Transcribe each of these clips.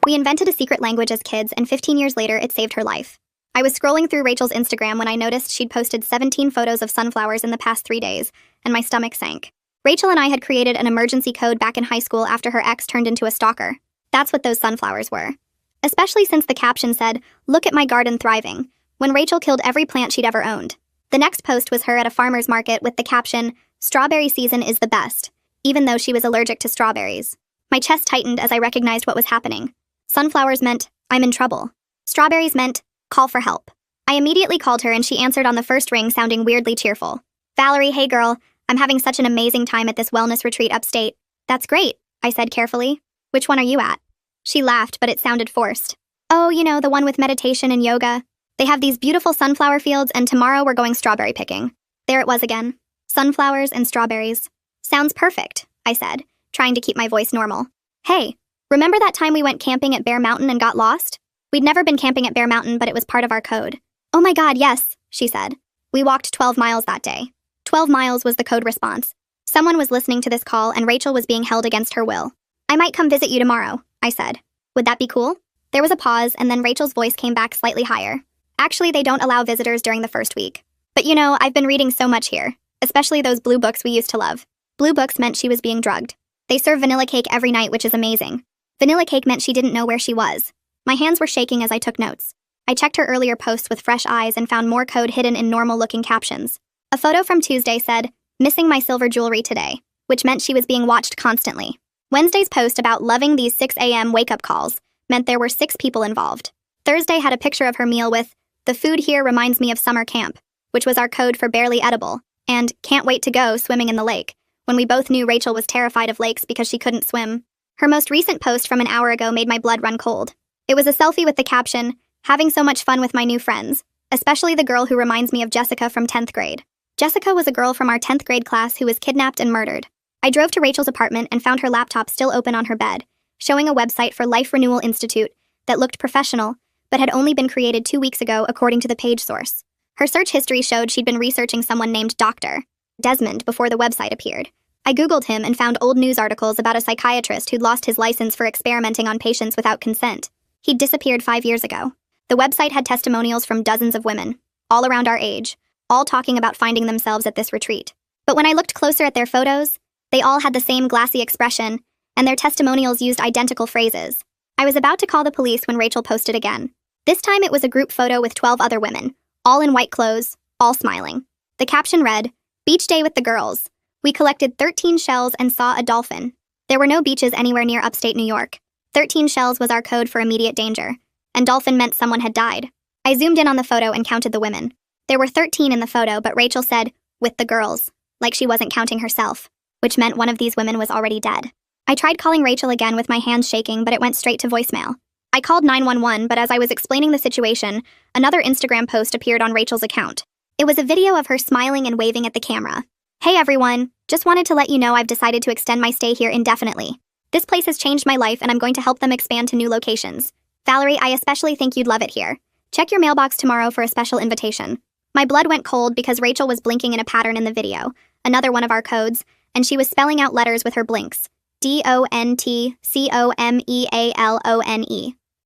We invented a secret language as kids, and 15 years later, it saved her life. I was scrolling through Rachel's Instagram when I noticed she'd posted 17 photos of sunflowers in the past 3 days, and my stomach sank. Rachel and I had created an emergency code back in high school after her ex turned into a stalker. That's what those sunflowers were. Especially since the caption said, "Look at my garden thriving," when Rachel killed every plant she'd ever owned. The next post was her at a farmer's market with the caption, "Strawberry season is the best," even though she was allergic to strawberries. My chest tightened as I recognized what was happening. Sunflowers meant, "I'm in trouble." Strawberries meant, "Call for help." I immediately called her and she answered on the first ring, sounding weirdly cheerful. "Valerie, hey girl, I'm having such an amazing time at this wellness retreat upstate." "That's great," I said carefully. "Which one are you at?" She laughed, but it sounded forced. "Oh, you know, the one with meditation and yoga. They have these beautiful sunflower fields, and tomorrow we're going strawberry picking." There it was again. Sunflowers and strawberries. "Sounds perfect," I said, trying to keep my voice normal. "Hey, remember that time we went camping at Bear Mountain and got lost?" We'd never been camping at Bear Mountain, but it was part of our code. "Oh my god, yes," she said. We walked 12 miles that day. 12 miles was the code response. Someone was listening to this call, and Rachel was being held against her will. "I might come visit you tomorrow," I said. "Would that be cool?" There was a pause, and then Rachel's voice came back slightly higher. "Actually, they don't allow visitors during the first week. But you know, I've been reading so much here, especially those blue books we used to love." Blue books meant she was being drugged. They serve vanilla cake every night, which is amazing. Vanilla cake meant she didn't know where she was. My hands were shaking as I took notes. I checked her earlier posts with fresh eyes and found more code hidden in normal-looking captions. A photo from Tuesday said, "Missing my silver jewelry today," which meant she was being watched constantly. Wednesday's post about loving these 6 a.m. wake-up calls meant there were 6 people involved. Thursday had a picture of her meal with, "The food here reminds me of summer camp," which was our code for barely edible, and "Can't wait to go swimming in the lake," when we both knew Rachel was terrified of lakes because she couldn't swim. Her most recent post from an hour ago made my blood run cold. It was a selfie with the caption, "Having so much fun with my new friends, especially the girl who reminds me of Jessica from 10th grade." Jessica was a girl from our 10th grade class who was kidnapped and murdered. I drove to Rachel's apartment and found her laptop still open on her bed, showing a website for Life Renewal Institute that looked professional, but had only been created 2 weeks ago according to the page source. Her search history showed she'd been researching someone named Dr. Desmond before the website appeared. I Googled him and found old news articles about a psychiatrist who'd lost his license for experimenting on patients without consent. He'd disappeared 5 years ago. The website had testimonials from dozens of women, all around our age, all talking about finding themselves at this retreat. But when I looked closer at their photos, they all had the same glassy expression, and their testimonials used identical phrases. I was about to call the police when Rachel posted again. This time it was a group photo with 12 other women, all in white clothes, all smiling. The caption read, "Beach day with the girls. We collected 13 shells and saw a dolphin." There were no beaches anywhere near upstate New York. 13 shells was our code for immediate danger, and dolphin meant someone had died. I zoomed in on the photo and counted the women. There were 13 in the photo, but Rachel said, "with the girls," like she wasn't counting herself, which meant one of these women was already dead. I tried calling Rachel again with my hands shaking, but it went straight to voicemail. I called 911, but as I was explaining the situation, another Instagram post appeared on Rachel's account. It was a video of her smiling and waving at the camera. "Hey everyone, just wanted to let you know I've decided to extend my stay here indefinitely. This place has changed my life and I'm going to help them expand to new locations. Valerie, I especially think you'd love it here. Check your mailbox tomorrow for a special invitation." My blood went cold because Rachel was blinking in a pattern in the video, another one of our codes, and she was spelling out letters with her blinks. DONTCOMEALONE.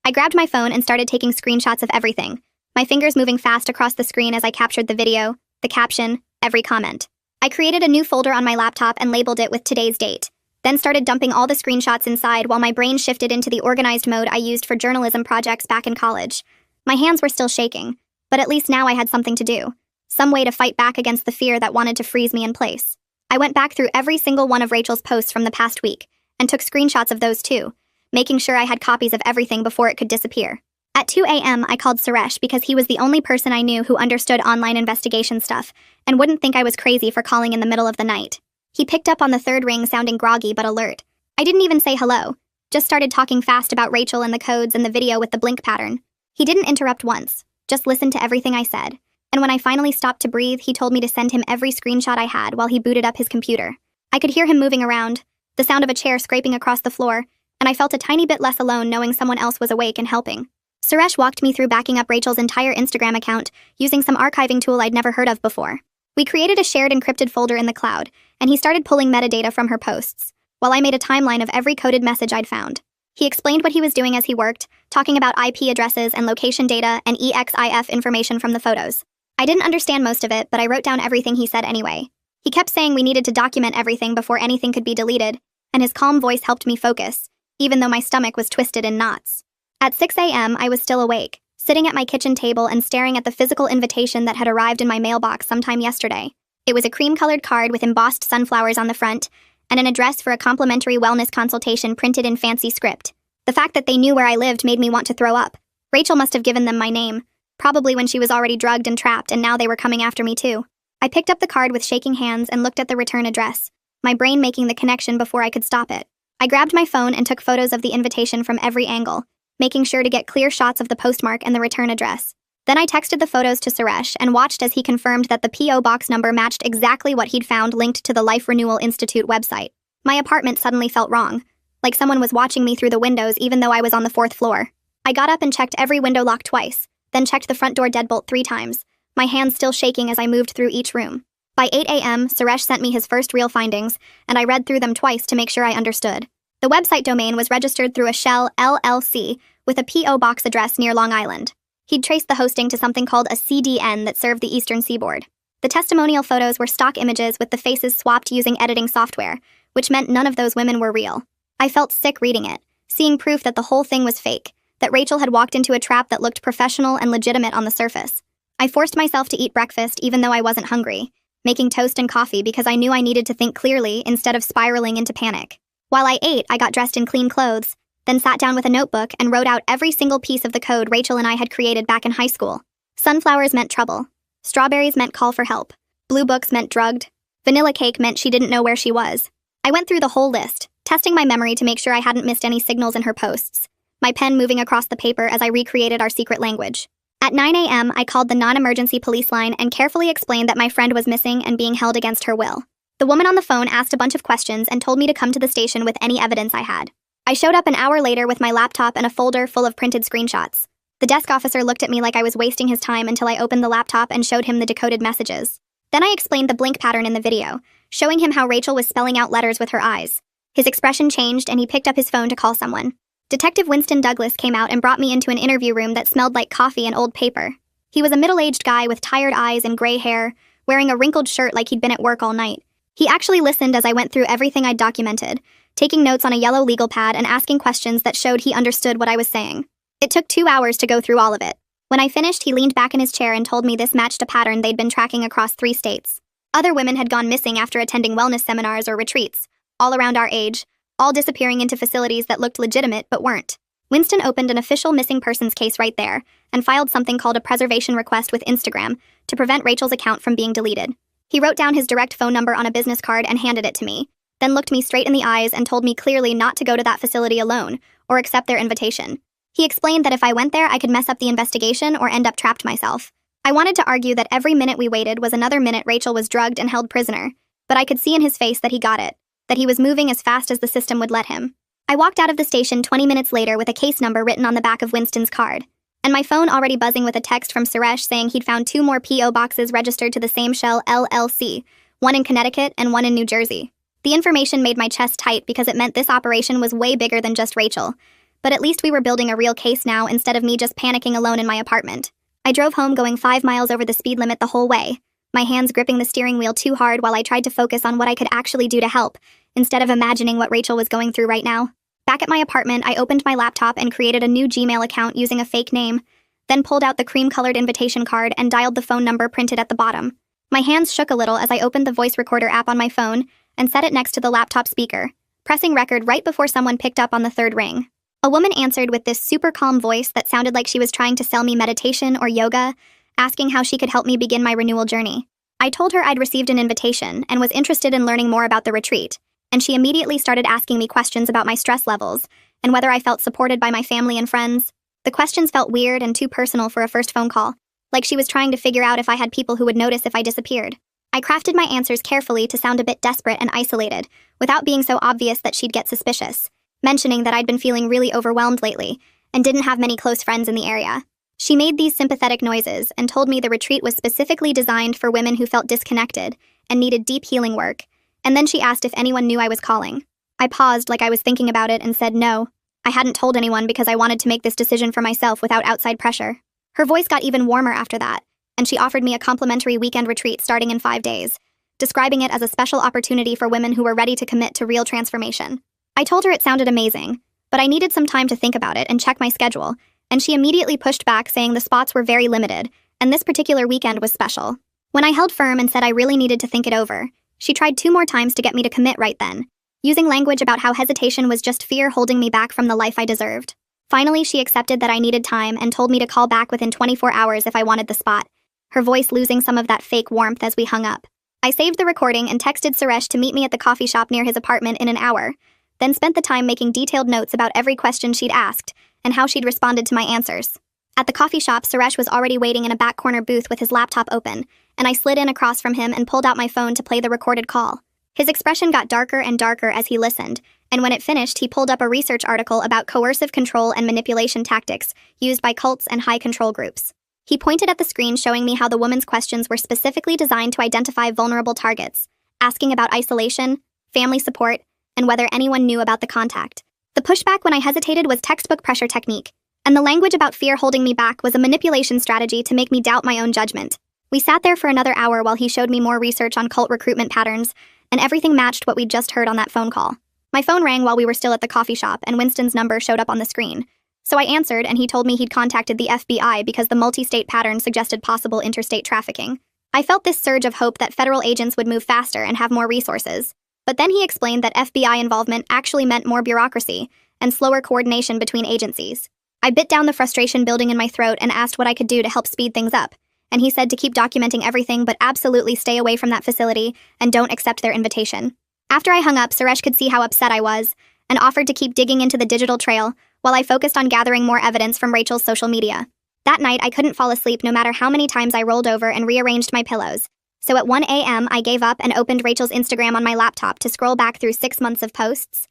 I grabbed my phone and started taking screenshots of everything, my fingers moving fast across the screen as I captured the video, the caption, every comment. I created a new folder on my laptop and labeled it with today's date, then started dumping all the screenshots inside while my brain shifted into the organized mode I used for journalism projects back in college. My hands were still shaking, but at least now I had something to do, some way to fight back against the fear that wanted to freeze me in place. I went back through every single one of Rachel's posts from the past week, and took screenshots of those too, making sure I had copies of everything before it could disappear. At 2 a.m., I called Suresh because he was the only person I knew who understood online investigation stuff, and wouldn't think I was crazy for calling in the middle of the night. He picked up on the third ring sounding groggy but alert. I didn't even say hello, just started talking fast about Rachel and the codes and the video with the blink pattern. He didn't interrupt once, just listened to everything I said, and when I finally stopped to breathe, he told me to send him every screenshot I had while he booted up his computer. I could hear him moving around, the sound of a chair scraping across the floor, and I felt a tiny bit less alone knowing someone else was awake and helping. Suresh walked me through backing up Rachel's entire Instagram account using some archiving tool I'd never heard of before. We created a shared encrypted folder in the cloud, and he started pulling metadata from her posts, while I made a timeline of every coded message I'd found. He explained what he was doing as he worked, talking about IP addresses and location data and EXIF information from the photos. I didn't understand most of it, but I wrote down everything he said anyway. He kept saying we needed to document everything before anything could be deleted, and his calm voice helped me focus, even though my stomach was twisted in knots. At 6 a.m., I was still awake, sitting at my kitchen table and staring at the physical invitation that had arrived in my mailbox sometime yesterday. It was a cream-colored card with embossed sunflowers on the front, and an address for a complimentary wellness consultation printed in fancy script. The fact that they knew where I lived made me want to throw up. Rachel must have given them my name, probably when she was already drugged and trapped, and now they were coming after me too. I picked up the card with shaking hands and looked at the return address, my brain making the connection before I could stop it. I grabbed my phone and took photos of the invitation from every angle, making sure to get clear shots of the postmark and the return address. Then I texted the photos to Suresh and watched as he confirmed that the P.O. box number matched exactly what he'd found linked to the Life Renewal Institute website. My apartment suddenly felt wrong, like someone was watching me through the windows even though I was on the 4th floor. I got up and checked every window lock twice, then checked the front door deadbolt 3 times, my hands still shaking as I moved through each room. By 8 a.m., Suresh sent me his first real findings, and I read through them twice to make sure I understood. The website domain was registered through a Shell LLC with a P.O. box address near Long Island. He'd traced the hosting to something called a CDN that served the Eastern Seaboard. The testimonial photos were stock images with the faces swapped using editing software, which meant none of those women were real. I felt sick reading it, seeing proof that the whole thing was fake, that Rachel had walked into a trap that looked professional and legitimate on the surface. I forced myself to eat breakfast even though I wasn't hungry, making toast and coffee because I knew I needed to think clearly instead of spiraling into panic. While I ate, I got dressed in clean clothes, then sat down with a notebook and wrote out every single piece of the code Rachel and I had created back in high school. Sunflowers meant trouble. Strawberries meant call for help. Blue books meant drugged. Vanilla cake meant she didn't know where she was. I went through the whole list, testing my memory to make sure I hadn't missed any signals in her posts, my pen moving across the paper as I recreated our secret language. At 9 a.m., I called the non-emergency police line and carefully explained that my friend was missing and being held against her will. The woman on the phone asked a bunch of questions and told me to come to the station with any evidence I had. I showed up an hour later with my laptop and a folder full of printed screenshots. The desk officer looked at me like I was wasting his time until I opened the laptop and showed him the decoded messages. Then I explained the blink pattern in the video, showing him how Rachel was spelling out letters with her eyes. His expression changed and he picked up his phone to call someone. Detective Winston Douglas came out and brought me into an interview room that smelled like coffee and old paper. He was a middle-aged guy with tired eyes and gray hair, wearing a wrinkled shirt like he'd been at work all night. He actually listened as I went through everything I'd documented, taking notes on a yellow legal pad and asking questions that showed he understood what I was saying. It took 2 hours to go through all of it. When I finished, he leaned back in his chair and told me this matched a pattern they'd been tracking across 3 states. Other women had gone missing after attending wellness seminars or retreats, all around our age, all disappearing into facilities that looked legitimate but weren't. Winston opened an official missing persons case right there and filed something called a preservation request with Instagram to prevent Rachel's account from being deleted. He wrote down his direct phone number on a business card and handed it to me, then looked me straight in the eyes and told me clearly not to go to that facility alone or accept their invitation. He explained that if I went there, I could mess up the investigation or end up trapped myself. I wanted to argue that every minute we waited was another minute Rachel was drugged and held prisoner, but I could see in his face that he got it, that he was moving as fast as the system would let him. I walked out of the station 20 minutes later with a case number written on the back of Winston's card, and my phone already buzzing with a text from Suresh saying he'd found 2 more P.O. boxes registered to the same Shell LLC, one in Connecticut and one in New Jersey. The information made my chest tight because it meant this operation was way bigger than just Rachel, but at least we were building a real case now instead of me just panicking alone in my apartment. I drove home going 5 miles over the speed limit the whole way, my hands gripping the steering wheel too hard while I tried to focus on what I could actually do to help, instead of imagining what Rachel was going through right now. Back at my apartment, I opened my laptop and created a new Gmail account using a fake name, then pulled out the cream-colored invitation card and dialed the phone number printed at the bottom. My hands shook a little as I opened the voice recorder app on my phone and set it next to the laptop speaker, pressing record right before someone picked up on the 3rd ring. A woman answered with this super calm voice that sounded like she was trying to sell me meditation or yoga, asking how she could help me begin my renewal journey. I told her I'd received an invitation and was interested in learning more about the retreat, and she immediately started asking me questions about my stress levels and whether I felt supported by my family and friends. The questions felt weird and too personal for a first phone call, like she was trying to figure out if I had people who would notice if I disappeared. I crafted my answers carefully to sound a bit desperate and isolated, without being so obvious that she'd get suspicious, mentioning that I'd been feeling really overwhelmed lately and didn't have many close friends in the area. She made these sympathetic noises and told me the retreat was specifically designed for women who felt disconnected and needed deep healing work, and then she asked if anyone knew I was calling. I paused like I was thinking about it and said no. I hadn't told anyone because I wanted to make this decision for myself without outside pressure. Her voice got even warmer after that, and she offered me a complimentary weekend retreat starting in 5 days, describing it as a special opportunity for women who were ready to commit to real transformation. I told her it sounded amazing, but I needed some time to think about it and check my schedule, and she immediately pushed back, saying the spots were very limited, and this particular weekend was special. When I held firm and said I really needed to think it over, she tried 2 more times to get me to commit right then, using language about how hesitation was just fear holding me back from the life I deserved. Finally, she accepted that I needed time and told me to call back within 24 hours if I wanted the spot, her voice losing some of that fake warmth as we hung up. I saved the recording and texted Suresh to meet me at the coffee shop near his apartment in an hour, then spent the time making detailed notes about every question she'd asked and how she'd responded to my answers. At the coffee shop, Suresh was already waiting in a back corner booth with his laptop open, and I slid in across from him and pulled out my phone to play the recorded call. His expression got darker and darker as he listened, and when it finished, he pulled up a research article about coercive control and manipulation tactics used by cults and high control groups. He pointed at the screen, showing me how the woman's questions were specifically designed to identify vulnerable targets, asking about isolation, family support, and whether anyone knew about the contact. The pushback when I hesitated was textbook pressure technique, and the language about fear holding me back was a manipulation strategy to make me doubt my own judgment. We sat there for another hour while he showed me more research on cult recruitment patterns, and everything matched what we'd just heard on that phone call. My phone rang while we were still at the coffee shop, and Winston's number showed up on the screen. So I answered, and he told me he'd contacted the FBI because the multi-state pattern suggested possible interstate trafficking. I felt this surge of hope that federal agents would move faster and have more resources. But then he explained that FBI involvement actually meant more bureaucracy and slower coordination between agencies. I bit down the frustration building in my throat and asked what I could do to help speed things up, and he said to keep documenting everything but absolutely stay away from that facility and don't accept their invitation. After I hung up, Suresh could see how upset I was and offered to keep digging into the digital trail while I focused on gathering more evidence from Rachel's social media. That night, I couldn't fall asleep no matter how many times I rolled over and rearranged my pillows. So at 1 a.m., I gave up and opened Rachel's Instagram on my laptop to scroll back through 6 months of posts.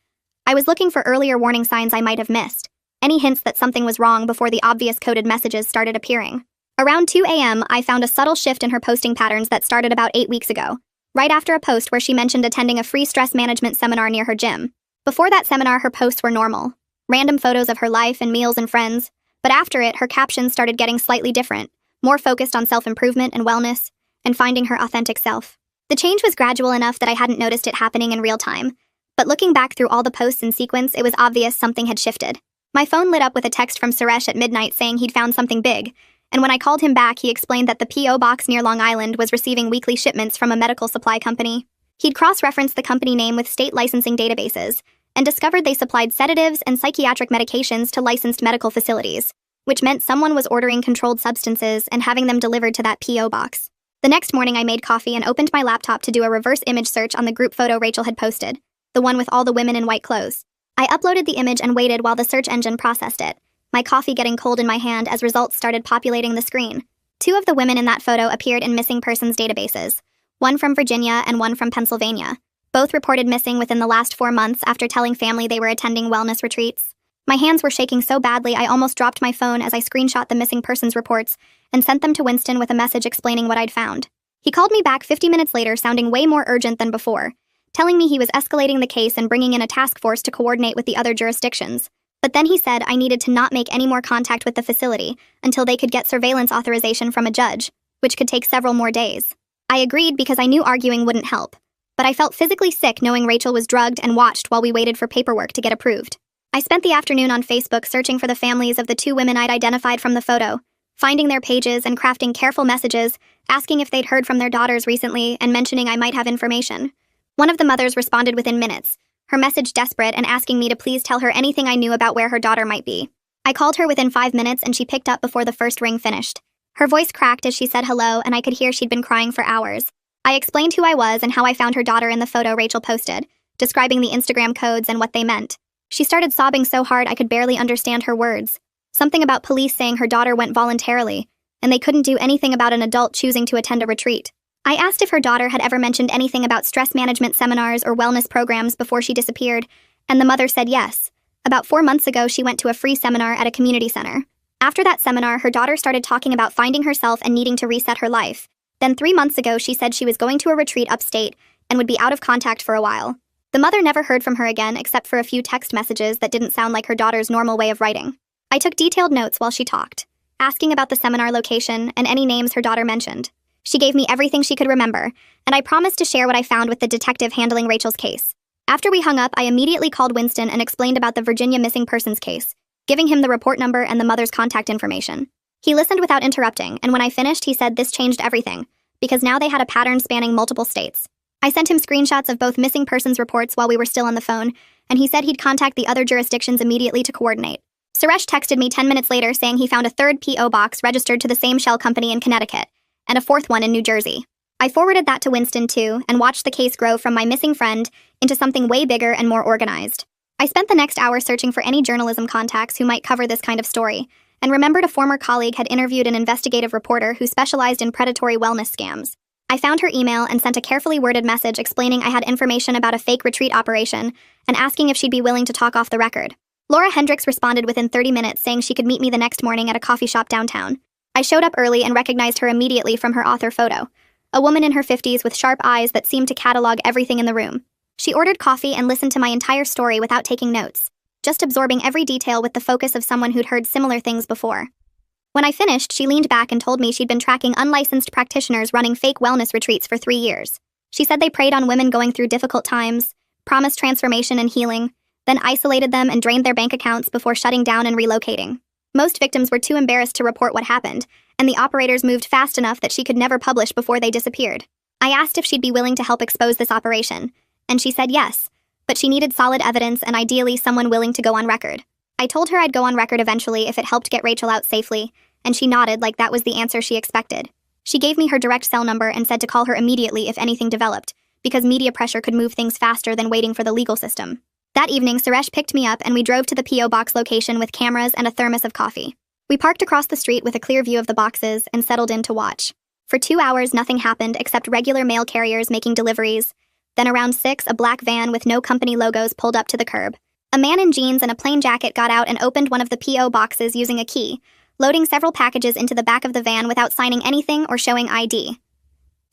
I was looking for earlier warning signs I might have missed, any hints that something was wrong before the obvious coded messages started appearing. Around 2 a.m., I found a subtle shift in her posting patterns that started about 8 weeks ago, right after a post where she mentioned attending a free stress management seminar near her gym. Before that seminar, her posts were normal, random photos of her life and meals and friends, but after it, her captions started getting slightly different, more focused on self-improvement and wellness, and finding her authentic self. The change was gradual enough that I hadn't noticed it happening in real time, but looking back through all the posts in sequence, it was obvious something had shifted. My phone lit up with a text from Suresh at midnight saying he'd found something big, and when I called him back, he explained that the P.O. box near Long Island was receiving weekly shipments from a medical supply company. He'd cross-referenced the company name with state licensing databases, and discovered they supplied sedatives and psychiatric medications to licensed medical facilities, which meant someone was ordering controlled substances and having them delivered to that P.O. box. The next morning, I made coffee and opened my laptop to do a reverse image search on the group photo Rachel had posted, the one with all the women in white clothes. I uploaded the image and waited while the search engine processed it, my coffee getting cold in my hand as results started populating the screen. 2 of the women in that photo appeared in missing persons databases, one from Virginia and one from Pennsylvania. Both reported missing within the last 4 months after telling family they were attending wellness retreats. My hands were shaking so badly I almost dropped my phone as I screenshot the missing persons reports and sent them to Winston with a message explaining what I'd found. He called me back 50 minutes later, sounding way more urgent than before, telling me he was escalating the case and bringing in a task force to coordinate with the other jurisdictions. But then he said I needed to not make any more contact with the facility until they could get surveillance authorization from a judge, which could take several more days. I agreed because I knew arguing wouldn't help, but I felt physically sick knowing Rachel was drugged and watched while we waited for paperwork to get approved. I spent the afternoon on Facebook searching for the families of the 2 women I'd identified from the photo, finding their pages and crafting careful messages, asking if they'd heard from their daughters recently and mentioning I might have information. One of the mothers responded within minutes, her message desperate and asking me to please tell her anything I knew about where her daughter might be. I called her within 5 minutes and she picked up before the first ring finished. Her voice cracked as she said hello, and I could hear she'd been crying for hours. I explained who I was and how I found her daughter in the photo Rachel posted, describing the Instagram codes and what they meant. She started sobbing so hard I could barely understand her words. Something about police saying her daughter went voluntarily, and they couldn't do anything about an adult choosing to attend a retreat. I asked if her daughter had ever mentioned anything about stress management seminars or wellness programs before she disappeared, and the mother said yes. About 4 months ago, she went to a free seminar at a community center. After that seminar, her daughter started talking about finding herself and needing to reset her life. Then 3 months ago, she said she was going to a retreat upstate and would be out of contact for a while. The mother never heard from her again except for a few text messages that didn't sound like her daughter's normal way of writing. I took detailed notes while she talked, asking about the seminar location and any names her daughter mentioned. She gave me everything she could remember, and I promised to share what I found with the detective handling Rachel's case. After we hung up, I immediately called Winston and explained about the Virginia missing persons case, giving him the report number and the mother's contact information. He listened without interrupting, and when I finished, he said this changed everything, because now they had a pattern spanning multiple states. I sent him screenshots of both missing persons reports while we were still on the phone, and he said he'd contact the other jurisdictions immediately to coordinate. Suresh texted me 10 minutes later saying he found a third P.O. box registered to the same shell company in Connecticut, and a fourth one in New Jersey. I forwarded that to Winston too, and watched the case grow from my missing friend into something way bigger and more organized. I spent the next hour searching for any journalism contacts who might cover this kind of story, and remembered a former colleague had interviewed an investigative reporter who specialized in predatory wellness scams. I found her email and sent a carefully worded message explaining I had information about a fake retreat operation and asking if she'd be willing to talk off the record. Laura Hendricks responded within 30 minutes saying she could meet me the next morning at a coffee shop downtown. I showed up early and recognized her immediately from her author photo, a woman in her 50s with sharp eyes that seemed to catalog everything in the room. She ordered coffee and listened to my entire story without taking notes, just absorbing every detail with the focus of someone who'd heard similar things before. When I finished, she leaned back and told me she'd been tracking unlicensed practitioners running fake wellness retreats for 3 years. She said they preyed on women going through difficult times, promised transformation and healing, then isolated them and drained their bank accounts before shutting down and relocating. Most victims were too embarrassed to report what happened, and the operators moved fast enough that she could never publish before they disappeared. I asked if she'd be willing to help expose this operation, and she said yes, but she needed solid evidence and ideally someone willing to go on record. I told her I'd go on record eventually if it helped get Rachel out safely, and she nodded like that was the answer she expected. She gave me her direct cell number and said to call her immediately if anything developed, because media pressure could move things faster than waiting for the legal system. That evening, Suresh picked me up and we drove to the P.O. box location with cameras and a thermos of coffee. We parked across the street with a clear view of the boxes and settled in to watch. For 2 hours, nothing happened except regular mail carriers making deliveries. Then around 6, a black van with no company logos pulled up to the curb. A man in jeans and a plain jacket got out and opened one of the P.O. boxes using a key, loading several packages into the back of the van without signing anything or showing ID.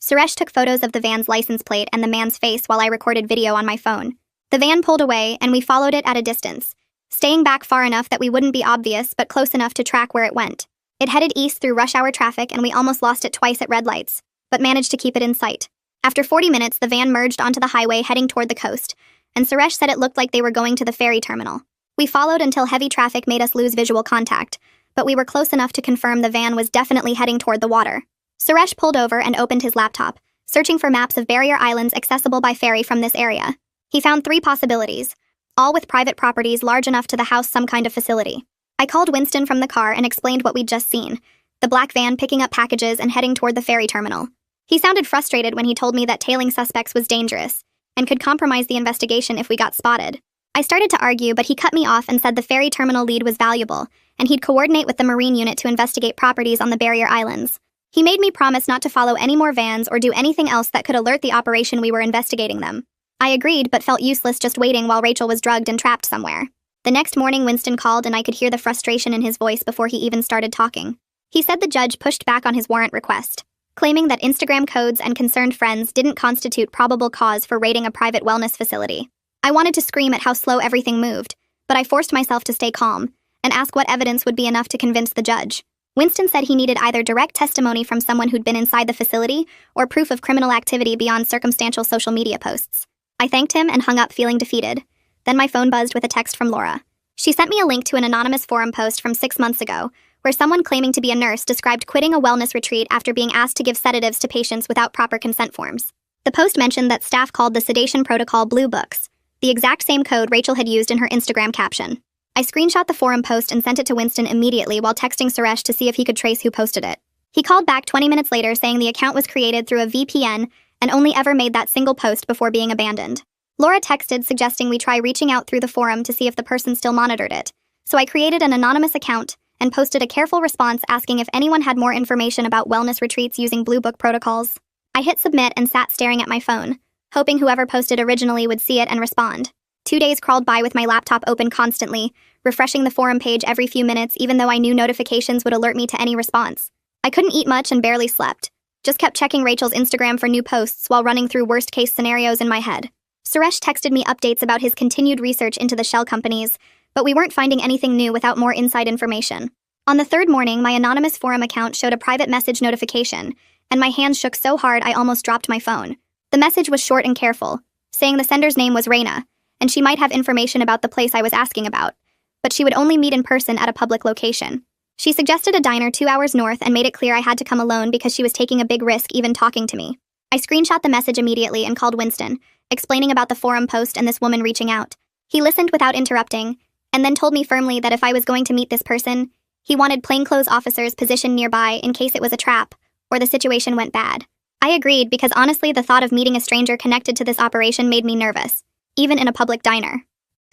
Suresh took photos of the van's license plate and the man's face while I recorded video on my phone. The van pulled away, and we followed it at a distance, staying back far enough that we wouldn't be obvious but close enough to track where it went. It headed east through rush hour traffic, and we almost lost it twice at red lights, but managed to keep it in sight. After 40 minutes, the van merged onto the highway heading toward the coast, and Suresh said it looked like they were going to the ferry terminal. We followed until heavy traffic made us lose visual contact, but we were close enough to confirm the van was definitely heading toward the water. Suresh pulled over and opened his laptop, searching for maps of barrier islands accessible by ferry from this area. He found 3 possibilities, all with private properties large enough to house some kind of facility. I called Winston from the car and explained what we'd just seen, the black van picking up packages and heading toward the ferry terminal. He sounded frustrated when he told me that tailing suspects was dangerous and could compromise the investigation if we got spotted. I started to argue, but he cut me off and said the ferry terminal lead was valuable, and he'd coordinate with the Marine unit to investigate properties on the barrier islands. He made me promise not to follow any more vans or do anything else that could alert the operation we were investigating them. I agreed, but felt useless just waiting while Rachel was drugged and trapped somewhere. The next morning, Winston called and I could hear the frustration in his voice before he even started talking. He said the judge pushed back on his warrant request, claiming that Instagram codes and concerned friends didn't constitute probable cause for raiding a private wellness facility. I wanted to scream at how slow everything moved, but I forced myself to stay calm and ask what evidence would be enough to convince the judge. Winston said he needed either direct testimony from someone who'd been inside the facility or proof of criminal activity beyond circumstantial social media posts. I thanked him and hung up feeling defeated. Then my phone buzzed with a text from Laura. She sent me a link to an anonymous forum post from 6 months ago, where someone claiming to be a nurse described quitting a wellness retreat after being asked to give sedatives to patients without proper consent forms. The post mentioned that staff called the sedation protocol Blue Books, the exact same code Rachel had used in her Instagram caption. I screenshot the forum post and sent it to Winston immediately while texting Suresh to see if he could trace who posted it. He called back 20 minutes later saying the account was created through a VPN and only ever made that single post before being abandoned. Laura texted suggesting we try reaching out through the forum to see if the person still monitored it, so I created an anonymous account and posted a careful response asking if anyone had more information about wellness retreats using Blue Book protocols. I hit submit and sat staring at my phone, hoping whoever posted originally would see it and respond. 2 days crawled by with my laptop open constantly, refreshing the forum page every few minutes even though I knew notifications would alert me to any response. I couldn't eat much and barely slept. Just kept checking Rachel's Instagram for new posts while running through worst-case scenarios in my head. Suresh texted me updates about his continued research into the shell companies, but we weren't finding anything new without more inside information. On the third morning, my anonymous forum account showed a private message notification, and my hands shook so hard I almost dropped my phone. The message was short and careful, saying the sender's name was Reina, and she might have information about the place I was asking about, but she would only meet in person at a public location. She suggested a diner 2 hours north and made it clear I had to come alone because she was taking a big risk even talking to me. I screenshot the message immediately and called Winston, explaining about the forum post and this woman reaching out. He listened without interrupting, and then told me firmly that if I was going to meet this person, he wanted plainclothes officers positioned nearby in case it was a trap or the situation went bad. I agreed because honestly the thought of meeting a stranger connected to this operation made me nervous, even in a public diner.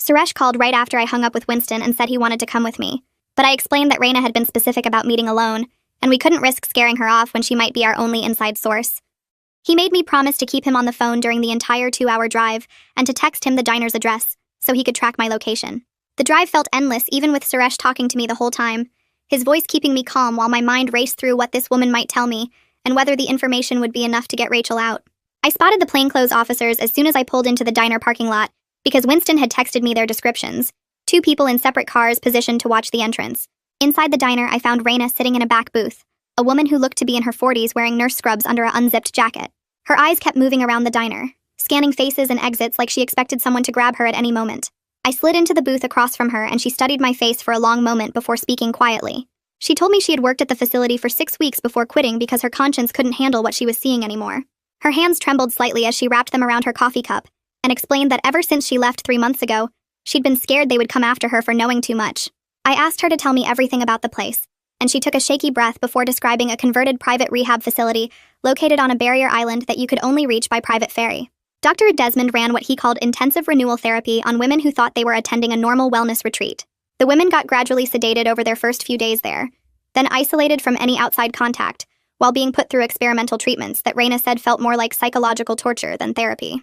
Suresh called right after I hung up with Winston and said he wanted to come with me, but I explained that Reina had been specific about meeting alone, and we couldn't risk scaring her off when she might be our only inside source. He made me promise to keep him on the phone during the entire 2-hour drive and to text him the diner's address so he could track my location. The drive felt endless even with Suresh talking to me the whole time, his voice keeping me calm while my mind raced through what this woman might tell me and whether the information would be enough to get Rachel out. I spotted the plainclothes officers as soon as I pulled into the diner parking lot because Winston had texted me their descriptions, 2 people in separate cars positioned to watch the entrance. Inside the diner, I found Reina sitting in a back booth, a woman who looked to be in her 40s wearing nurse scrubs under an unzipped jacket. Her eyes kept moving around the diner, scanning faces and exits like she expected someone to grab her at any moment. I slid into the booth across from her and she studied my face for a long moment before speaking quietly. She told me she had worked at the facility for 6 weeks before quitting because her conscience couldn't handle what she was seeing anymore. Her hands trembled slightly as she wrapped them around her coffee cup and explained that ever since she left 3 months ago, she'd been scared they would come after her for knowing too much. I asked her to tell me everything about the place, and she took a shaky breath before describing a converted private rehab facility located on a barrier island that you could only reach by private ferry. Dr. Desmond ran what he called intensive renewal therapy on women who thought they were attending a normal wellness retreat. The women got gradually sedated over their first few days there, then isolated from any outside contact, while being put through experimental treatments that Reina said felt more like psychological torture than therapy.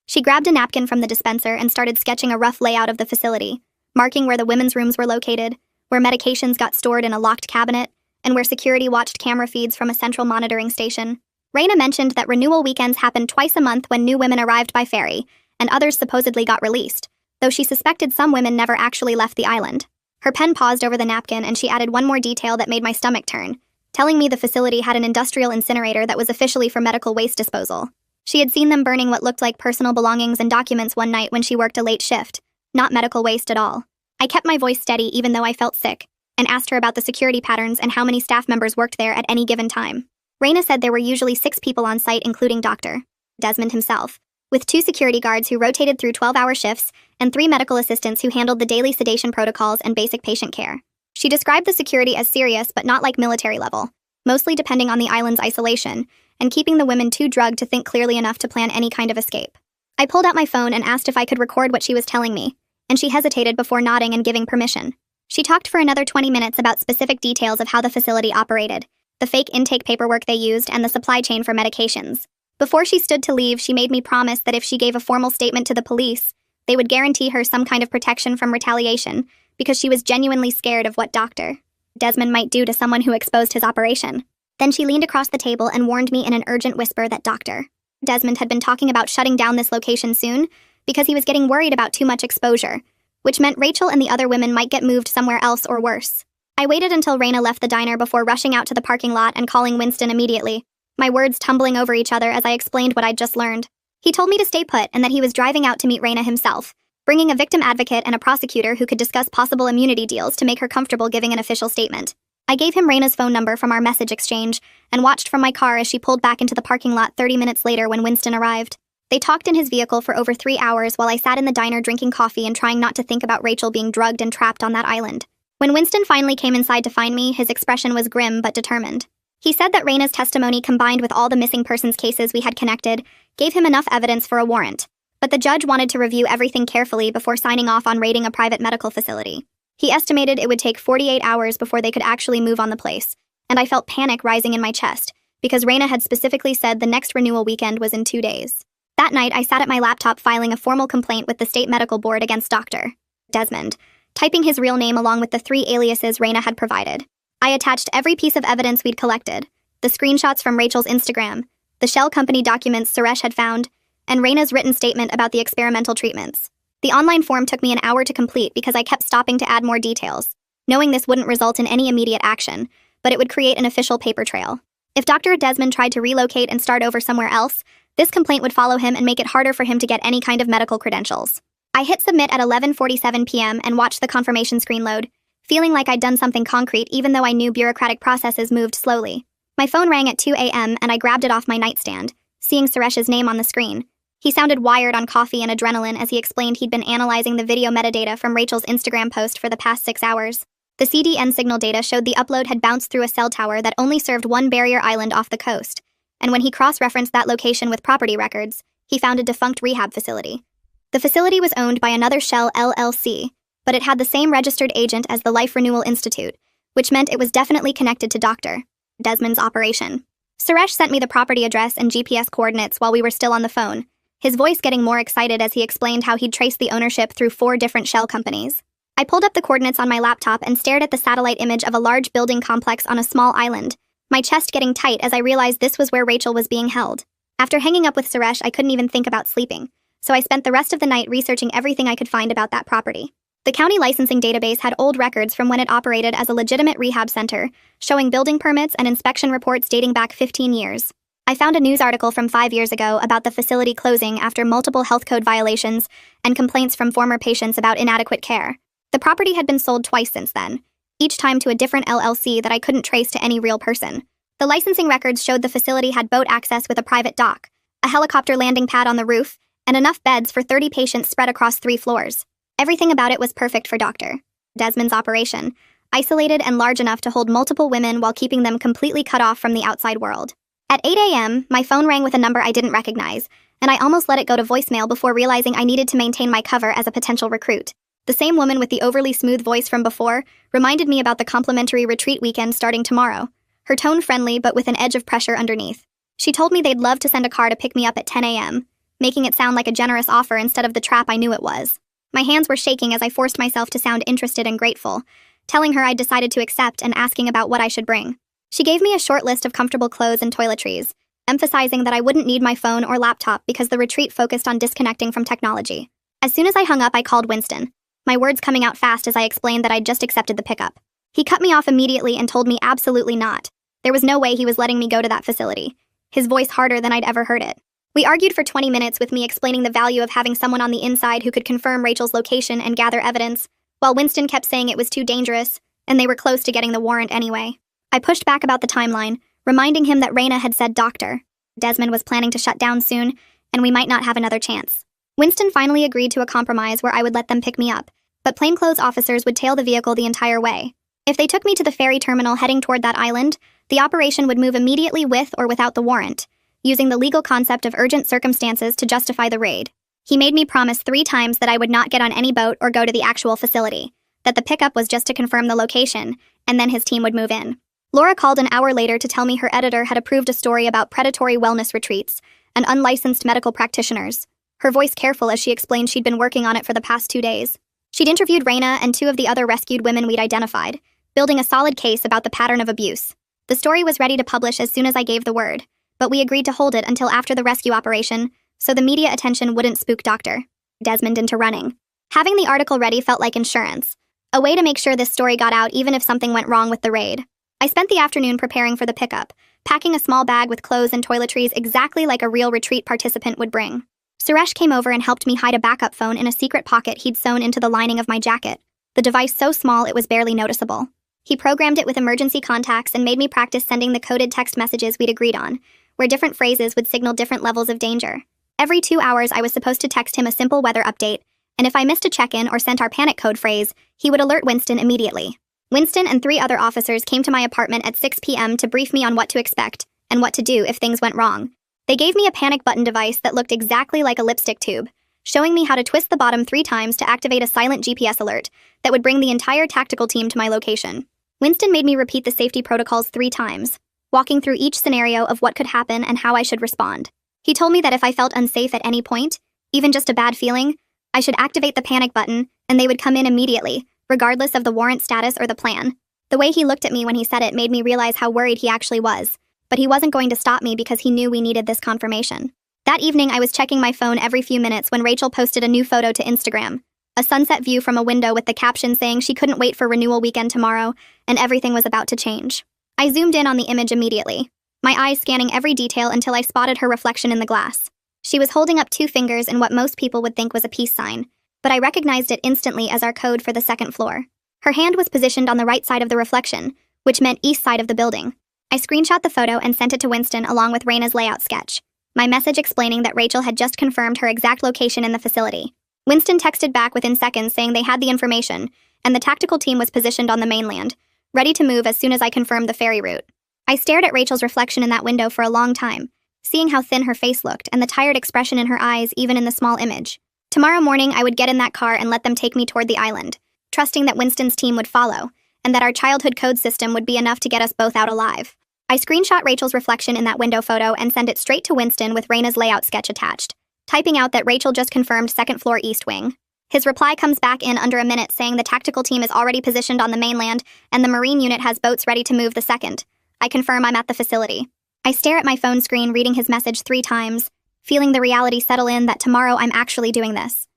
She grabbed a napkin from the dispenser and started sketching a rough layout of the facility, marking where the women's rooms were located, where medications got stored in a locked cabinet, and where security watched camera feeds from a central monitoring station. Reina mentioned that renewal weekends happened twice a month when new women arrived by ferry, and others supposedly got released, though she suspected some women never actually left the island. Her pen paused over the napkin and she added one more detail that made my stomach turn, telling me the facility had an industrial incinerator that was officially for medical waste disposal. She had seen them burning what looked like personal belongings and documents one night when she worked a late shift, not medical waste at all. I kept my voice steady even though I felt sick, and asked her about the security patterns and how many staff members worked there at any given time. Reina said there were usually 6 people on site including Dr. Desmond himself, with 2 security guards who rotated through 12-hour shifts and 3 medical assistants who handled the daily sedation protocols and basic patient care. She described the security as serious but not like military level, mostly depending on the island's isolation, and keeping the women too drugged to think clearly enough to plan any kind of escape. I pulled out my phone and asked if I could record what she was telling me, and she hesitated before nodding and giving permission. She talked for another 20 minutes about specific details of how the facility operated, the fake intake paperwork they used, and the supply chain for medications. Before she stood to leave, she made me promise that if she gave a formal statement to the police, they would guarantee her some kind of protection from retaliation, because she was genuinely scared of what Dr. Desmond might do to someone who exposed his operation. Then she leaned across the table and warned me in an urgent whisper that Dr. Desmond had been talking about shutting down this location soon because he was getting worried about too much exposure, which meant Rachel and the other women might get moved somewhere else or worse. I waited until Reina left the diner before rushing out to the parking lot and calling Winston immediately, my words tumbling over each other as I explained what I'd just learned. He told me to stay put and that he was driving out to meet Reina himself, bringing a victim advocate and a prosecutor who could discuss possible immunity deals to make her comfortable giving an official statement. I gave him Reina's phone number from our message exchange and watched from my car as she pulled back into the parking lot 30 minutes later when Winston arrived. They talked in his vehicle for over 3 hours while I sat in the diner drinking coffee and trying not to think about Rachel being drugged and trapped on that island. When Winston finally came inside to find me, his expression was grim but determined. He said that Reina's testimony combined with all the missing persons cases we had connected gave him enough evidence for a warrant, but the judge wanted to review everything carefully before signing off on raiding a private medical facility. He estimated it would take 48 hours before they could actually move on the place, and I felt panic rising in my chest, because Reina had specifically said the next renewal weekend was in 2 days. That night, I sat at my laptop filing a formal complaint with the state medical board against Dr. Desmond, typing his real name along with the 3 aliases Reina had provided. I attached every piece of evidence we'd collected, the screenshots from Rachel's Instagram, the shell company documents Suresh had found, and Raina's written statement about the experimental treatments. The online form took me an hour to complete because I kept stopping to add more details, knowing this wouldn't result in any immediate action, but it would create an official paper trail. If Dr. Desmond tried to relocate and start over somewhere else, this complaint would follow him and make it harder for him to get any kind of medical credentials. I hit submit at 11:47 p.m. and watched the confirmation screen load, feeling like I'd done something concrete even though I knew bureaucratic processes moved slowly. My phone rang at 2 a.m. and I grabbed it off my nightstand, seeing Suresh's name on the screen. He sounded wired on coffee and adrenaline as he explained he'd been analyzing the video metadata from Rachel's Instagram post for the past 6 hours. The CDN signal data showed the upload had bounced through a cell tower that only served one barrier island off the coast, and when he cross-referenced that location with property records, he found a defunct rehab facility. The facility was owned by another Shell LLC, but it had the same registered agent as the Life Renewal Institute, which meant it was definitely connected to Dr. Desmond's operation. Suresh sent me the property address and GPS coordinates while we were still on the phone, his voice getting more excited as he explained how he'd traced the ownership through 4 different shell companies. I pulled up the coordinates on my laptop and stared at the satellite image of a large building complex on a small island, my chest getting tight as I realized this was where Rachel was being held. After hanging up with Suresh, I couldn't even think about sleeping, so I spent the rest of the night researching everything I could find about that property. The county licensing database had old records from when it operated as a legitimate rehab center, showing building permits and inspection reports dating back 15 years. I found a news article from 5 years ago about the facility closing after multiple health code violations and complaints from former patients about inadequate care. The property had been sold twice since then, each time to a different LLC that I couldn't trace to any real person. The licensing records showed the facility had boat access with a private dock, a helicopter landing pad on the roof, and enough beds for 30 patients spread across 3 floors. Everything about it was perfect for Dr. Desmond's operation, isolated and large enough to hold multiple women while keeping them completely cut off from the outside world. At 8 a.m., my phone rang with a number I didn't recognize, and I almost let it go to voicemail before realizing I needed to maintain my cover as a potential recruit. The same woman with the overly smooth voice from before reminded me about the complimentary retreat weekend starting tomorrow, her tone friendly but with an edge of pressure underneath. She told me they'd love to send a car to pick me up at 10 a.m., making it sound like a generous offer instead of the trap I knew it was. My hands were shaking as I forced myself to sound interested and grateful, telling her I'd decided to accept and asking about what I should bring. She gave me a short list of comfortable clothes and toiletries, emphasizing that I wouldn't need my phone or laptop because the retreat focused on disconnecting from technology. As soon as I hung up, I called Winston, my words coming out fast as I explained that I'd just accepted the pickup. He cut me off immediately and told me absolutely not. There was no way he was letting me go to that facility, his voice harder than I'd ever heard it. We argued for 20 minutes with me explaining the value of having someone on the inside who could confirm Rachel's location and gather evidence, while Winston kept saying it was too dangerous, and they were close to getting the warrant anyway. I pushed back about the timeline, reminding him that Raina had said Dr. Desmond was planning to shut down soon, and we might not have another chance. Winston finally agreed to a compromise where I would let them pick me up, but plainclothes officers would tail the vehicle the entire way. If they took me to the ferry terminal heading toward that island, the operation would move immediately with or without the warrant, using the legal concept of urgent circumstances to justify the raid. He made me promise 3 times that I would not get on any boat or go to the actual facility, that the pickup was just to confirm the location, and then his team would move in. Laura called an hour later to tell me her editor had approved a story about predatory wellness retreats and unlicensed medical practitioners, her voice careful as she explained she'd been working on it for the past 2 days. She'd interviewed Raina and 2 of the other rescued women we'd identified, building a solid case about the pattern of abuse. The story was ready to publish as soon as I gave the word, but we agreed to hold it until after the rescue operation, so the media attention wouldn't spook Dr. Desmond into running. Having the article ready felt like insurance, a way to make sure this story got out even if something went wrong with the raid. I spent the afternoon preparing for the pickup, packing a small bag with clothes and toiletries exactly like a real retreat participant would bring. Suresh came over and helped me hide a backup phone in a secret pocket he'd sewn into the lining of my jacket, the device so small it was barely noticeable. He programmed it with emergency contacts and made me practice sending the coded text messages we'd agreed on, where different phrases would signal different levels of danger. Every 2 hours, I was supposed to text him a simple weather update, and if I missed a check-in or sent our panic code phrase, he would alert Winston immediately. Winston and 3 other officers came to my apartment at 6 p.m. to brief me on what to expect and what to do if things went wrong. They gave me a panic button device that looked exactly like a lipstick tube, showing me how to twist the bottom 3 times to activate a silent GPS alert that would bring the entire tactical team to my location. Winston made me repeat the safety protocols 3 times, walking through each scenario of what could happen and how I should respond. He told me that if I felt unsafe at any point, even just a bad feeling, I should activate the panic button and they would come in immediately, regardless of the warrant status or the plan. The way he looked at me when he said it made me realize how worried he actually was, but he wasn't going to stop me because he knew we needed this confirmation. That evening, I was checking my phone every few minutes when Rachel posted a new photo to Instagram. A sunset view from a window with the caption saying she couldn't wait for renewal weekend tomorrow, and everything was about to change. I zoomed in on the image immediately, my eyes scanning every detail until I spotted her reflection in the glass. She was holding up 2 fingers in what most people would think was a peace sign, but I recognized it instantly as our code for the second floor. Her hand was positioned on the right side of the reflection, which meant east side of the building. I screenshot the photo and sent it to Winston along with Raina's layout sketch, my message explaining that Rachel had just confirmed her exact location in the facility. Winston texted back within seconds saying they had the information, and the tactical team was positioned on the mainland, ready to move as soon as I confirmed the ferry route. I stared at Rachel's reflection in that window for a long time, seeing how thin her face looked and the tired expression in her eyes even in the small image. Tomorrow morning, I would get in that car and let them take me toward the island, trusting that Winston's team would follow, and that our childhood code system would be enough to get us both out alive. I screenshot Rachel's reflection in that window photo and send it straight to Winston with Raina's layout sketch attached, typing out that Rachel just confirmed second floor east wing. His reply comes back in under a minute saying the tactical team is already positioned on the mainland and the Marine unit has boats ready to move the second. I confirm I'm at the facility. I stare at my phone screen reading his message 3 times, feeling the reality settle in that tomorrow I'm actually doing this.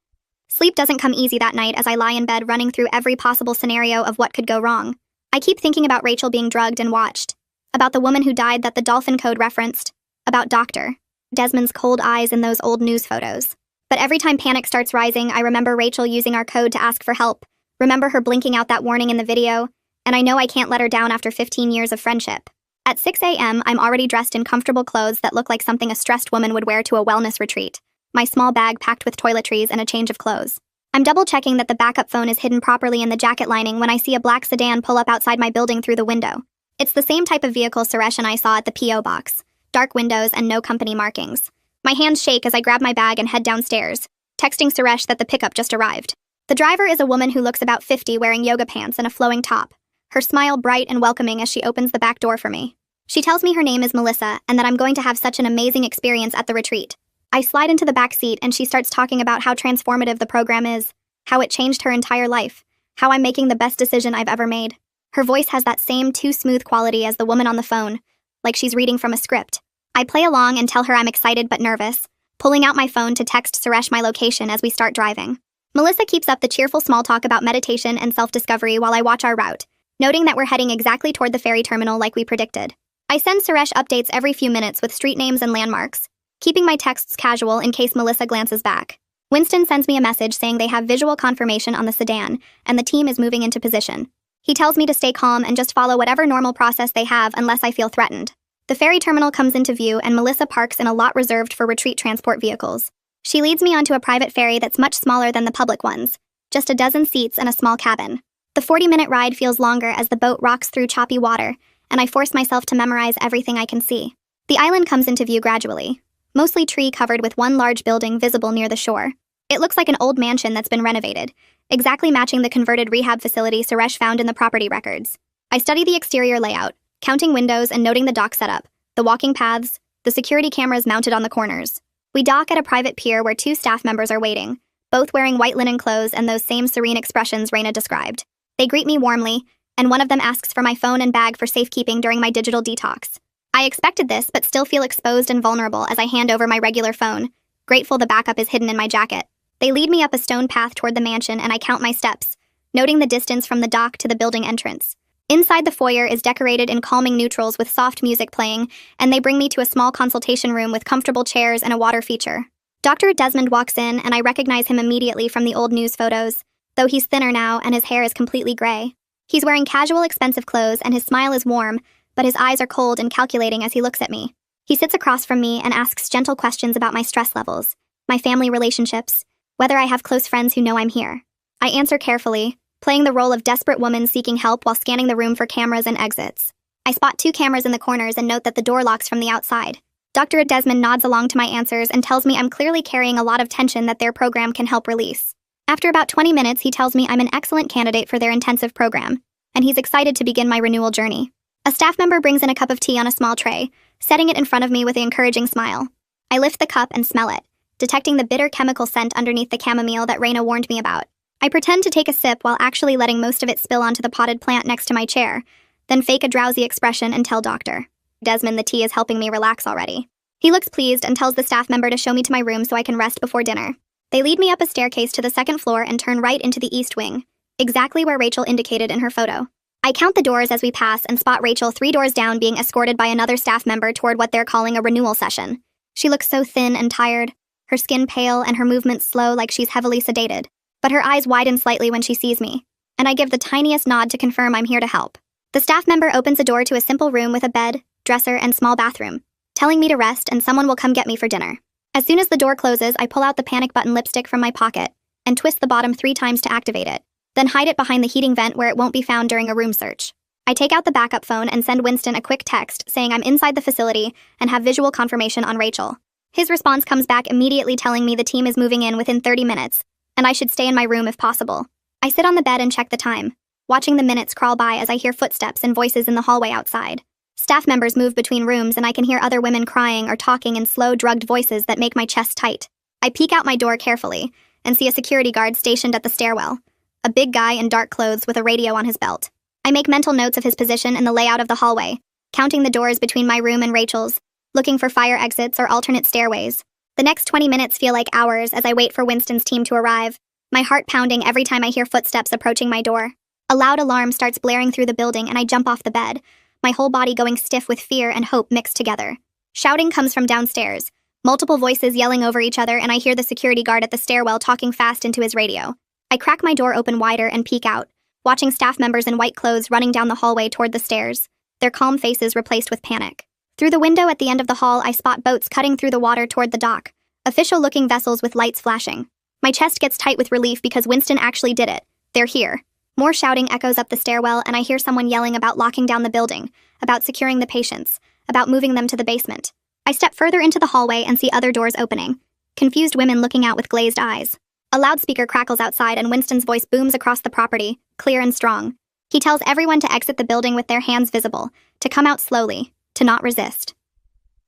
Sleep doesn't come easy that night as I lie in bed running through every possible scenario of what could go wrong. I keep thinking about Rachel being drugged and watched, about the woman who died that the dolphin code referenced, about Dr. Desmond's cold eyes in those old news photos. But every time panic starts rising, I remember Rachel using our code to ask for help, remember her blinking out that warning in the video, and I know I can't let her down after 15 years of friendship. At 6 a.m., I'm already dressed in comfortable clothes that look like something a stressed woman would wear to a wellness retreat, my small bag packed with toiletries and a change of clothes. I'm double-checking that the backup phone is hidden properly in the jacket lining when I see a black sedan pull up outside my building through the window. It's the same type of vehicle Suresh and I saw at the P.O. box. Dark windows and no company markings. My hands shake as I grab my bag and head downstairs, texting Suresh that the pickup just arrived. The driver is a woman who looks about 50 wearing yoga pants and a flowing top, her smile bright and welcoming as she opens the back door for me. She tells me her name is Melissa and that I'm going to have such an amazing experience at the retreat. I slide into the back seat and she starts talking about how transformative the program is, how it changed her entire life, how I'm making the best decision I've ever made. Her voice has that same too smooth quality as the woman on the phone, like she's reading from a script. I play along and tell her I'm excited but nervous, pulling out my phone to text Suresh my location as we start driving. Melissa keeps up the cheerful small talk about meditation and self-discovery while I watch our route, noting that we're heading exactly toward the ferry terminal like we predicted. I send Suresh updates every few minutes with street names and landmarks, keeping my texts casual in case Melissa glances back. Winston sends me a message saying they have visual confirmation on the sedan and the team is moving into position. He tells me to stay calm and just follow whatever normal process they have unless I feel threatened. The ferry terminal comes into view and Melissa parks in a lot reserved for retreat transport vehicles. She leads me onto a private ferry that's much smaller than the public ones, just a dozen seats and a small cabin. The 40-minute ride feels longer as the boat rocks through choppy water, and I force myself to memorize everything I can see. The island comes into view gradually, mostly tree covered with one large building visible near the shore. It looks like an old mansion that's been renovated, exactly matching the converted rehab facility Suresh found in the property records. I study the exterior layout, counting windows and noting the dock setup, the walking paths, the security cameras mounted on the corners. We dock at a private pier where 2 staff members are waiting, both wearing white linen clothes and those same serene expressions Raina described. They greet me warmly, and one of them asks for my phone and bag for safekeeping during my digital detox. I expected this, but still feel exposed and vulnerable as I hand over my regular phone, grateful the backup is hidden in my jacket. They lead me up a stone path toward the mansion and I count my steps, noting the distance from the dock to the building entrance. Inside the foyer is decorated in calming neutrals with soft music playing, and they bring me to a small consultation room with comfortable chairs and a water feature. Dr. Desmond walks in and I recognize him immediately from the old news photos, though he's thinner now and his hair is completely gray. He's wearing casual, expensive clothes and his smile is warm, but his eyes are cold and calculating as he looks at me. He sits across from me and asks gentle questions about my stress levels, my family relationships, whether I have close friends who know I'm here. I answer carefully, playing the role of desperate woman seeking help while scanning the room for cameras and exits. I spot 2 cameras in the corners and note that the door locks from the outside. Dr. Desmond nods along to my answers and tells me I'm clearly carrying a lot of tension that their program can help release. After about 20 minutes, he tells me I'm an excellent candidate for their intensive program, and he's excited to begin my renewal journey. A staff member brings in a cup of tea on a small tray, setting it in front of me with an encouraging smile. I lift the cup and smell it, detecting the bitter chemical scent underneath the chamomile that Raina warned me about. I pretend to take a sip while actually letting most of it spill onto the potted plant next to my chair, then fake a drowsy expression and tell Dr. Desmond the tea is helping me relax already. He looks pleased and tells the staff member to show me to my room so I can rest before dinner. They lead me up a staircase to the second floor and turn right into the east wing, exactly where Rachel indicated in her photo. I count the doors as we pass and spot Rachel 3 doors down being escorted by another staff member toward what they're calling a renewal session. She looks so thin and tired, her skin pale and her movements slow like she's heavily sedated. But her eyes widen slightly when she sees me, and I give the tiniest nod to confirm I'm here to help. The staff member opens a door to a simple room with a bed, dresser, and small bathroom, telling me to rest and someone will come get me for dinner. As soon as the door closes, I pull out the panic button lipstick from my pocket and twist the bottom 3 times to activate it, then hide it behind the heating vent where it won't be found during a room search. I take out the backup phone and send Winston a quick text saying I'm inside the facility and have visual confirmation on Rachel. His response comes back immediately telling me the team is moving in within 30 minutes, and I should stay in my room if possible. I sit on the bed and check the time, watching the minutes crawl by as I hear footsteps and voices in the hallway outside. Staff members move between rooms and I can hear other women crying or talking in slow, drugged voices that make my chest tight. I peek out my door carefully and see a security guard stationed at the stairwell, a big guy in dark clothes with a radio on his belt. I make mental notes of his position and the layout of the hallway, counting the doors between my room and Rachel's, looking for fire exits or alternate stairways. The next 20 minutes feel like hours as I wait for Winston's team to arrive, my heart pounding every time I hear footsteps approaching my door. A loud alarm starts blaring through the building and I jump off the bed, my whole body going stiff with fear and hope mixed together. Shouting comes from downstairs, multiple voices yelling over each other, and I hear the security guard at the stairwell talking fast into his radio. I crack my door open wider and peek out, watching staff members in white clothes running down the hallway toward the stairs, their calm faces replaced with panic. Through the window at the end of the hall, I spot boats cutting through the water toward the dock, official-looking vessels with lights flashing. My chest gets tight with relief because Winston actually did it. They're here. More shouting echoes up the stairwell, and I hear someone yelling about locking down the building, about securing the patients, about moving them to the basement. I step further into the hallway and see other doors opening, confused women looking out with glazed eyes. A loudspeaker crackles outside and Winston's voice booms across the property, clear and strong. He tells everyone to exit the building with their hands visible, to come out slowly, to not resist.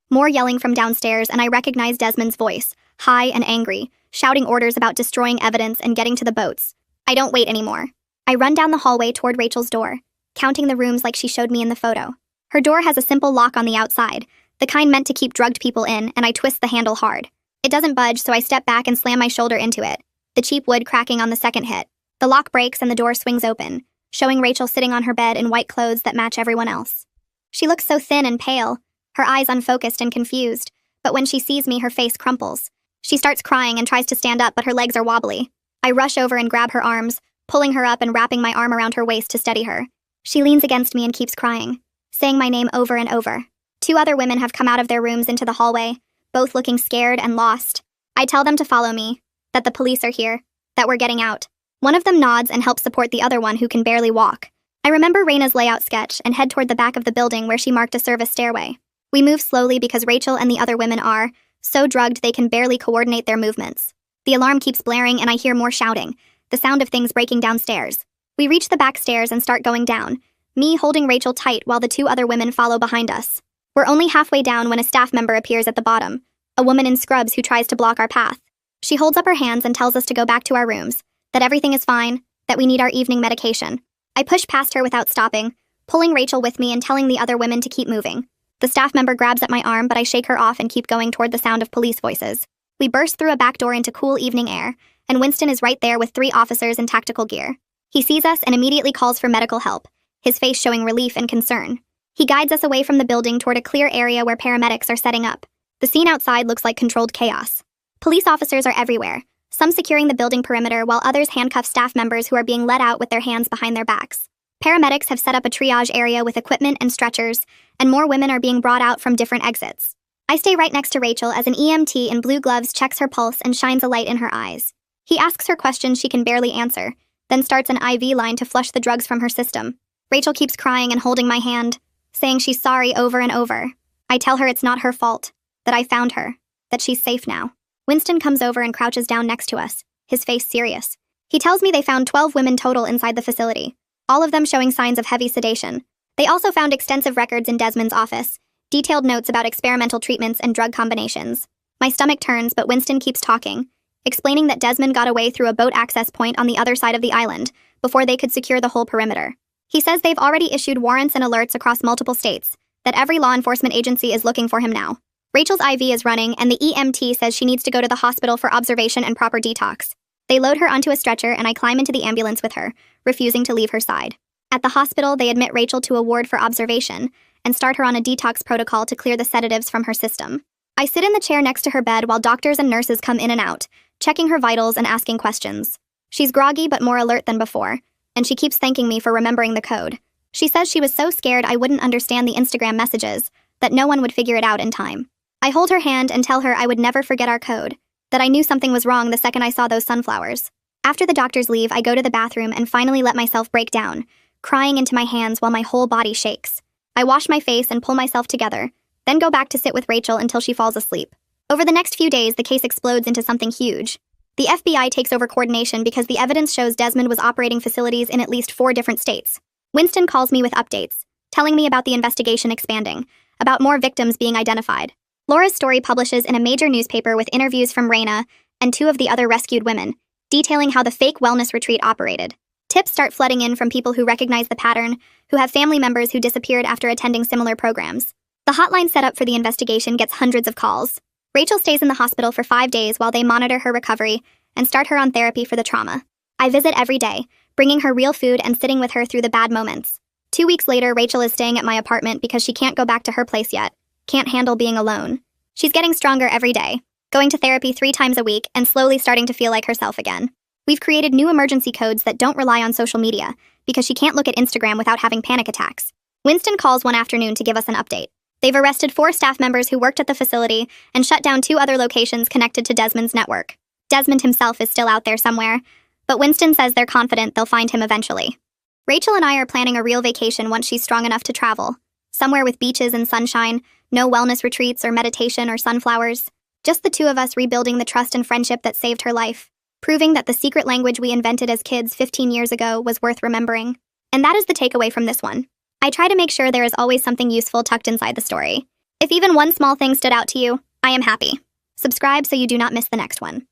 More yelling from downstairs, and I recognize Desmond's voice, high and angry, shouting orders about destroying evidence and getting to the boats. I don't wait anymore. I run down the hallway toward Rachel's door, counting the rooms like she showed me in the photo. Her door has a simple lock on the outside, the kind meant to keep drugged people in, and I twist the handle hard. It doesn't budge, so I step back and slam my shoulder into it, the cheap wood cracking on the second hit. The lock breaks and the door swings open, showing Rachel sitting on her bed in white clothes that match everyone else. She looks so thin and pale, her eyes unfocused and confused, but when she sees me, her face crumples. She starts crying and tries to stand up, but her legs are wobbly. I rush over and grab her arms, pulling her up and wrapping my arm around her waist to steady her. She leans against me and keeps crying, saying my name over and over. 2 other women have come out of their rooms into the hallway, both looking scared and lost. I tell them to follow me, that the police are here, that we're getting out. One of them nods and helps support the other one who can barely walk. I remember Raina's layout sketch and head toward the back of the building where she marked a service stairway. We move slowly because Rachel and the other women are so drugged they can barely coordinate their movements. The alarm keeps blaring and I hear more shouting, the sound of things breaking downstairs. We reach the back stairs and start going down, me holding Rachel tight while the 2 other women follow behind us. We're only halfway down when a staff member appears at the bottom, a woman in scrubs who tries to block our path. She holds up her hands and tells us to go back to our rooms, that everything is fine, that we need our evening medication. I push past her without stopping, pulling Rachel with me and telling the other women to keep moving. The staff member grabs at my arm, but I shake her off and keep going toward the sound of police voices. We burst through a back door into cool evening air, and Winston is right there with 3 officers in tactical gear. He sees us and immediately calls for medical help, his face showing relief and concern. He guides us away from the building toward a clear area where paramedics are setting up. The scene outside looks like controlled chaos. Police officers are everywhere, some securing the building perimeter while others handcuff staff members who are being led out with their hands behind their backs. Paramedics have set up a triage area with equipment and stretchers, and more women are being brought out from different exits. I stay right next to Rachel as an EMT in blue gloves checks her pulse and shines a light in her eyes. He asks her questions she can barely answer, then starts an IV line to flush the drugs from her system. Rachel keeps crying and holding my hand, saying she's sorry over and over. I tell her it's not her fault, that I found her, that she's safe now. Winston comes over and crouches down next to us, his face serious. He tells me they found 12 women total inside the facility, all of them showing signs of heavy sedation. They also found extensive records in Desmond's office, detailed notes about experimental treatments and drug combinations. My stomach turns, but Winston keeps talking, explaining that Desmond got away through a boat access point on the other side of the island before they could secure the whole perimeter. He says they've already issued warrants and alerts across multiple states, that every law enforcement agency is looking for him now. Rachel's IV is running, and the EMT says she needs to go to the hospital for observation and proper detox. They load her onto a stretcher, and I climb into the ambulance with her, refusing to leave her side. At the hospital, they admit Rachel to a ward for observation and start her on a detox protocol to clear the sedatives from her system. I sit in the chair next to her bed while doctors and nurses come in and out, checking her vitals and asking questions. She's groggy but more alert than before, and she keeps thanking me for remembering the code. She says she was so scared I wouldn't understand the Instagram messages, that no one would figure it out in time. I hold her hand and tell her I would never forget our code, that I knew something was wrong the second I saw those sunflowers. After the doctors leave, I go to the bathroom and finally let myself break down, crying into my hands while my whole body shakes. I wash my face and pull myself together, then go back to sit with Rachel until she falls asleep. Over the next few days, the case explodes into something huge. The FBI takes over coordination because the evidence shows Desmond was operating facilities in at least 4 different states. Winston calls me with updates, telling me about the investigation expanding, about more victims being identified. Laura's story publishes in a major newspaper with interviews from Raina and 2 of the other rescued women, detailing how the fake wellness retreat operated. Tips start flooding in from people who recognize the pattern, who have family members who disappeared after attending similar programs. The hotline set up for the investigation gets hundreds of calls. Rachel stays in the hospital for 5 days while they monitor her recovery and start her on therapy for the trauma. I visit every day, bringing her real food and sitting with her through the bad moments. 2 weeks later, Rachel is staying at my apartment because she can't go back to her place yet, can't handle being alone. She's getting stronger every day, going to therapy 3 times a week and slowly starting to feel like herself again. We've created new emergency codes that don't rely on social media because she can't look at Instagram without having panic attacks. Winston calls one afternoon to give us an update. They've arrested 4 staff members who worked at the facility and shut down 2 other locations connected to Desmond's network. Desmond himself is still out there somewhere, but Winston says they're confident they'll find him eventually. Rachel and I are planning a real vacation once she's strong enough to travel. Somewhere with beaches and sunshine, no wellness retreats or meditation or sunflowers. Just the 2 of us rebuilding the trust and friendship that saved her life, proving that the secret language we invented as kids 15 years ago was worth remembering. And that is the takeaway from this one. I try to make sure there is always something useful tucked inside the story. If even one small thing stood out to you, I am happy. Subscribe so you do not miss the next one.